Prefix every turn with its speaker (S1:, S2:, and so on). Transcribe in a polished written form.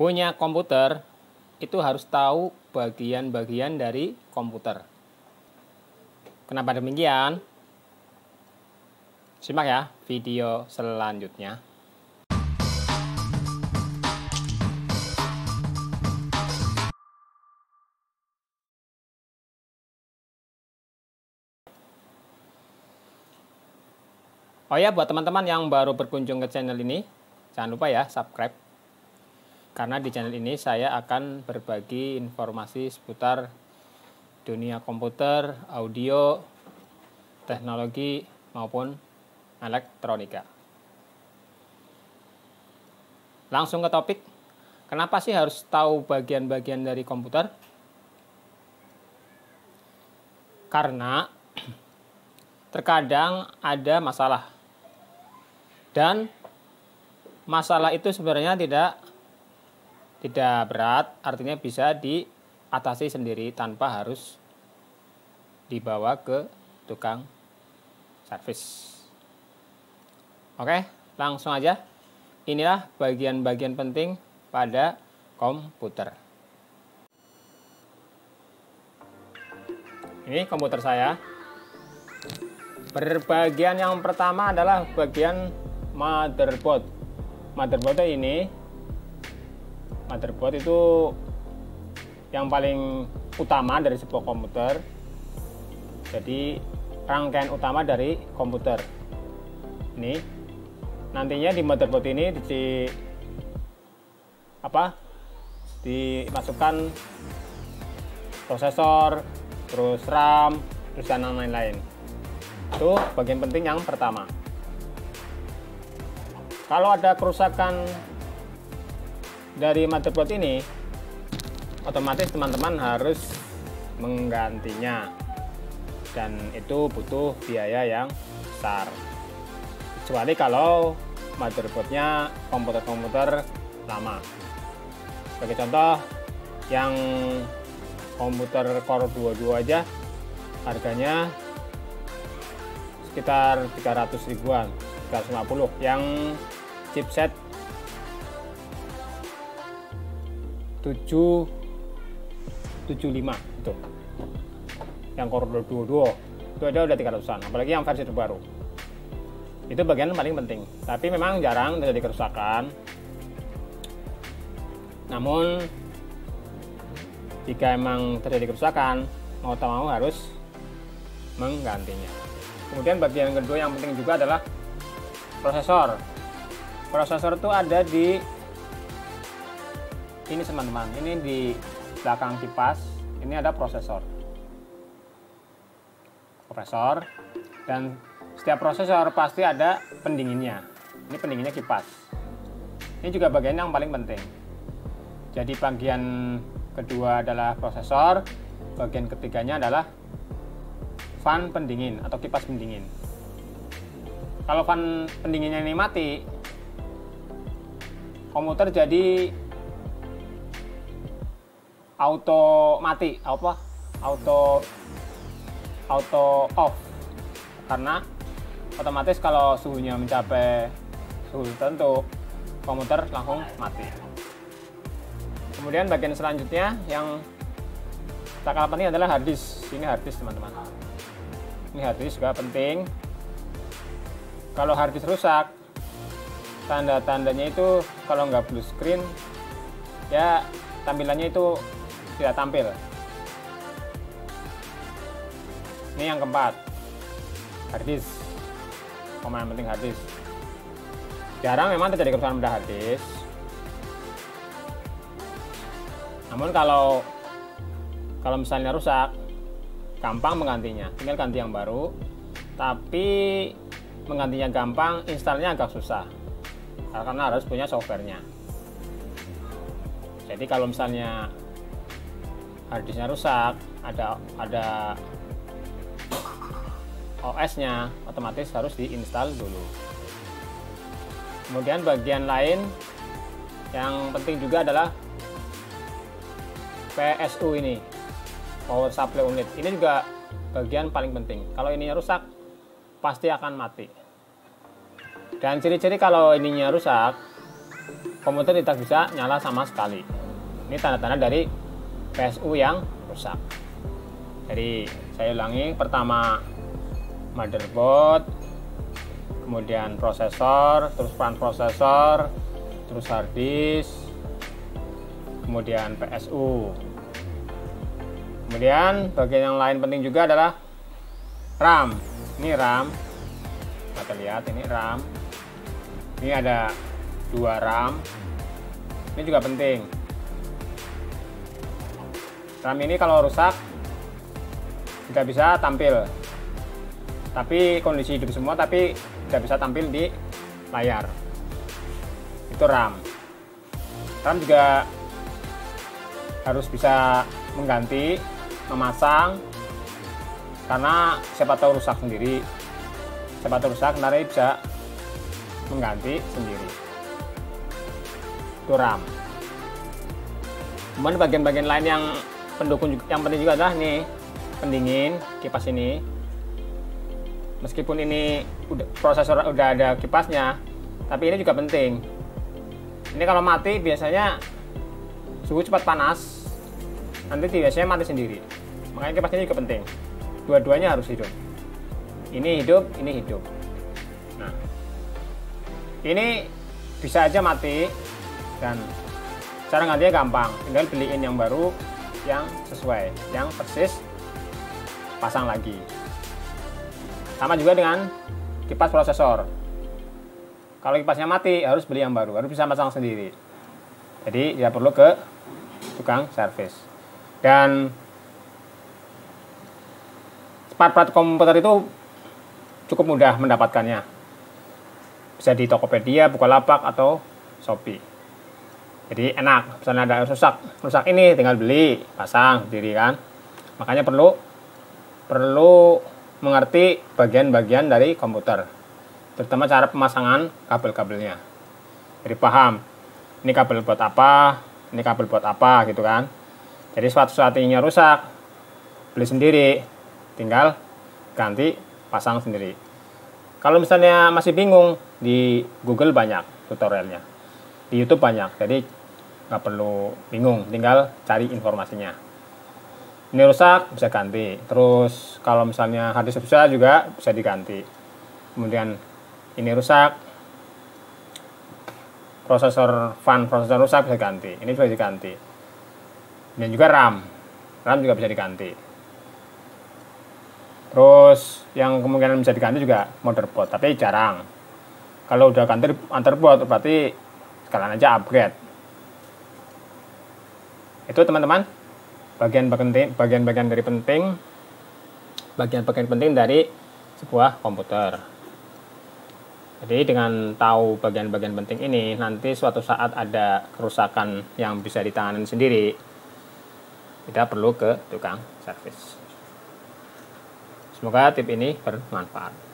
S1: punya komputer itu harus tahu bagian-bagian dari komputer. Kenapa demikian? Simak ya video selanjutnya. Oh ya, buat teman-teman yang baru berkunjung ke channel ini, jangan lupa ya subscribe. Karena di channel ini saya akan berbagi informasi seputar dunia komputer, audio, teknologi, maupun elektronika. Langsung ke topik, kenapa sih harus tahu bagian-bagian dari komputer? Karena terkadang ada masalah. Dan masalah itu sebenarnya tidak berat, artinya bisa diatasi sendiri tanpa harus dibawa ke tukang servis. Oke, langsung aja. Inilah bagian-bagian penting pada komputer. Ini komputer saya. Bagian yang pertama adalah bagian motherboard. Motherboard itu yang paling utama dari sebuah komputer. Jadi rangkaian utama dari komputer. Ini nantinya di motherboard ini dimasukkan prosesor, terus RAM, terus dan lain-lain. Itu bagian penting yang pertama. Kalau ada kerusakan dari motherboard ini, otomatis teman-teman harus menggantinya, dan itu butuh biaya yang besar. Kecuali kalau motherboardnya komputer-komputer lama. Sebagai contoh, yang komputer Core 22 aja harganya sekitar 300 ribuan, 350. Yang chipset 775 itu. Yang Core 22 itu aja udah 300-an, apalagi yang versi terbaru. Itu bagian paling penting. Tapi memang jarang terjadi kerusakan. Namun jika emang terjadi kerusakan, mau tak mau harus menggantinya. Kemudian bagian kedua yang penting juga adalah prosesor. Prosesor itu ada di ini teman-teman. Ini di belakang kipas. Ini ada prosesor. Dan setiap prosesor pasti ada pendinginnya. Ini pendinginnya kipas. Ini juga bagian yang paling penting. Jadi bagian kedua adalah prosesor. Bagian ketiganya adalah fan pendingin atau kipas pendingin. Kalau fan pendinginnya ini mati, komputer jadi auto mati, auto off, karena otomatis kalau suhunya mencapai suhu tertentu, komputer langsung mati. Kemudian bagian selanjutnya yang tak kalah penting adalah hard disk. Ini hard disk teman-teman. Ini hard disk juga penting. Kalau hard disk rusak, tanda-tandanya itu kalau nggak blue screen, ya tampilannya itu tidak tampil. Ini yang keempat, hard disk. Komponen penting hard disk. Jarang memang terjadi kerusakan pada hard disk. Namun kalau misalnya rusak, gampang menggantinya, tinggal ganti yang baru. Tapi menggantinya gampang, installnya agak susah karena harus punya softwarenya. Jadi kalau misalnya harddisknya rusak, ada OS-nya, otomatis harus diinstal dulu. Kemudian bagian lain yang penting juga adalah PSU ini, power supply unit. Ini juga bagian paling penting. Kalau ininya rusak, pasti akan mati. Dan ciri-ciri kalau ininya rusak, komputer tidak bisa nyala sama sekali. Ini tanda-tanda dari PSU yang rusak. Jadi saya ulangi, pertama motherboard, kemudian prosesor, terus front prosesor, terus hard disk, kemudian PSU. Kemudian bagian yang lain penting juga adalah RAM. Ini RAM, kita lihat ini RAM. Ini ada 2 RAM. Ini juga penting. RAM ini kalau rusak tidak bisa tampil, tapi kondisi hidup semua, tapi tidak bisa tampil di layar. Itu RAM. RAM juga harus bisa mengganti, memasang, karena siapa tahu rusak sendiri, siapa tahu rusak nanti bisa mengganti sendiri. Itu RAM. Kemudian bagian-bagian lain yang pendukung yang penting juga adalah nih pendingin, kipas ini. Meskipun ini prosesor udah ada kipasnya, tapi ini juga penting. Ini kalau mati biasanya suhu cepat panas, nanti biasanya mati sendiri. Makanya kipas ini juga penting. Dua-duanya harus hidup. Ini hidup, ini hidup. Nah, ini bisa aja mati, dan cara gantinya gampang. Tinggal beliin yang baru, yang sesuai, yang persis, pasang lagi. Sama juga dengan kipas prosesor. Kalau kipasnya mati, harus beli yang baru, harus bisa pasang sendiri. Jadi tidak perlu ke tukang servis. Dan part-part komputer itu cukup mudah mendapatkannya. Bisa di Tokopedia, Bukalapak, atau Shopee. Jadi enak, misalnya ada rusak ini tinggal beli, pasang sendiri kan. Makanya perlu mengerti bagian-bagian dari komputer, terutama cara pemasangan kabel-kabelnya. Jadi paham, ini kabel buat apa, ini kabel buat apa gitu kan. Jadi suatu saat ininya rusak, beli sendiri, tinggal ganti, pasang sendiri. Kalau misalnya masih bingung, di Google banyak tutorialnya, di YouTube banyak, jadi nggak perlu bingung, tinggal cari informasinya. Ini rusak, bisa ganti. Terus kalau misalnya hard disk rusak juga bisa diganti. Kemudian ini rusak, prosesor rusak, bisa ganti. Ini juga diganti. Dan juga RAM juga bisa diganti. Terus yang kemungkinan bisa diganti juga motherboard, tapi jarang. Kalau udah ganti motherboard berarti sekalian aja upgrade. Itu teman-teman, bagian-bagian penting dari sebuah komputer. Jadi dengan tahu bagian-bagian penting ini, nanti suatu saat ada kerusakan yang bisa ditangani sendiri, tidak perlu ke tukang servis. Semoga tip ini bermanfaat.